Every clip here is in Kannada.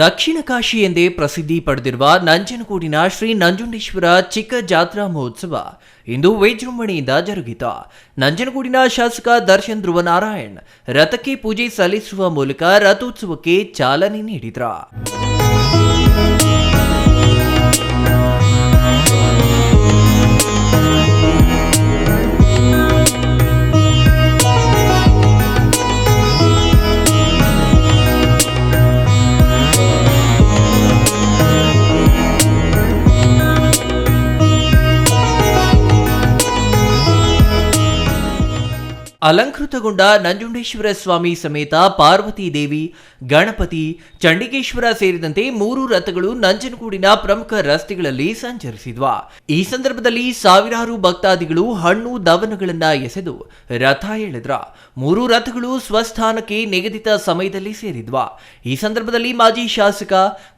ದಕ್ಷಿಣ ಕಾಶಿ ಎಂದೇ ಪ್ರಸಿದ್ಧಿ ಪಡೆದಿರುವ ನಂಜನಗೂಡಿನ ಶ್ರೀ ನಂಜುಂಡೇಶ್ವರ ಚಿಕ್ಕ ಜಾತ್ರಾ ಮಹೋತ್ಸವ ಇಂದು ವಿಜೃಂಭಣೆಯಿಂದ ಜರುಗಿತು. ನಂಜನಗೂಡಿನ ಶಾಸಕ ದರ್ಶನ್ ಧ್ರುವನಾರಾಯಣ್ ರಥಕ್ಕೆ ಪೂಜೆ ಸಲ್ಲಿಸುವ ಮೂಲಕ ರಥೋತ್ಸವಕ್ಕೆ ಚಾಲನೆ ನೀಡಿದರು. ಅಲಂಕೃತಗೊಂಡ ನಂಜುಂಡೇಶ್ವರ ಸ್ವಾಮಿ ಸಮೇತ ಪಾರ್ವತಿ ದೇವಿ, ಗಣಪತಿ, ಚಂಡಿಕೇಶ್ವರ ಸೇರಿದಂತೆ 3 ರಥಗಳು ನಂಜನಗೂಡಿನ ಪ್ರಮುಖ ರಸ್ತೆಗಳಲ್ಲಿ ಸಂಚರಿಸಿದ್ವು. ಈ ಸಂದರ್ಭದಲ್ಲಿ ಸಾವಿರಾರು ಭಕ್ತಾದಿಗಳು ಹಣ್ಣು ದವನಗಳನ್ನ ಎಸೆದು ರಥ ಎಳೆದ್ರು. 3 ರಥಗಳು ಸ್ವಸ್ಥಾನಕ್ಕೆ ನಿಗದಿತ ಸಮಯದಲ್ಲಿ ಸೇರಿದ್ವು. ಈ ಸಂದರ್ಭದಲ್ಲಿ ಮಾಜಿ ಶಾಸಕ,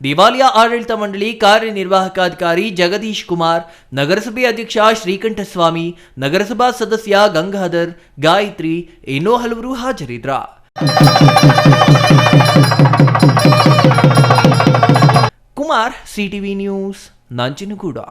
ದೇವಾಲಯ ಆಡಳಿತ ಮಂಡಳಿ ಕಾರ್ಯನಿರ್ವಾಹಕ ಅಧಿಕಾರಿ ಜಗದೀಶ್ ಕುಮಾರ್, ನಗರಸಭೆ ಅಧ್ಯಕ್ಷ ಶ್ರೀಕಂಠಸ್ವಾಮಿ, ನಗರಸಭಾ ಸದಸ್ಯ ಗಂಗಾಧರ್, ಗಾಯತ್ರಿ ಇನ್ನೂ ಹಲವರು ಹಾಜರಿದ್ದರು. Kumar, CTV news, Nanjangud.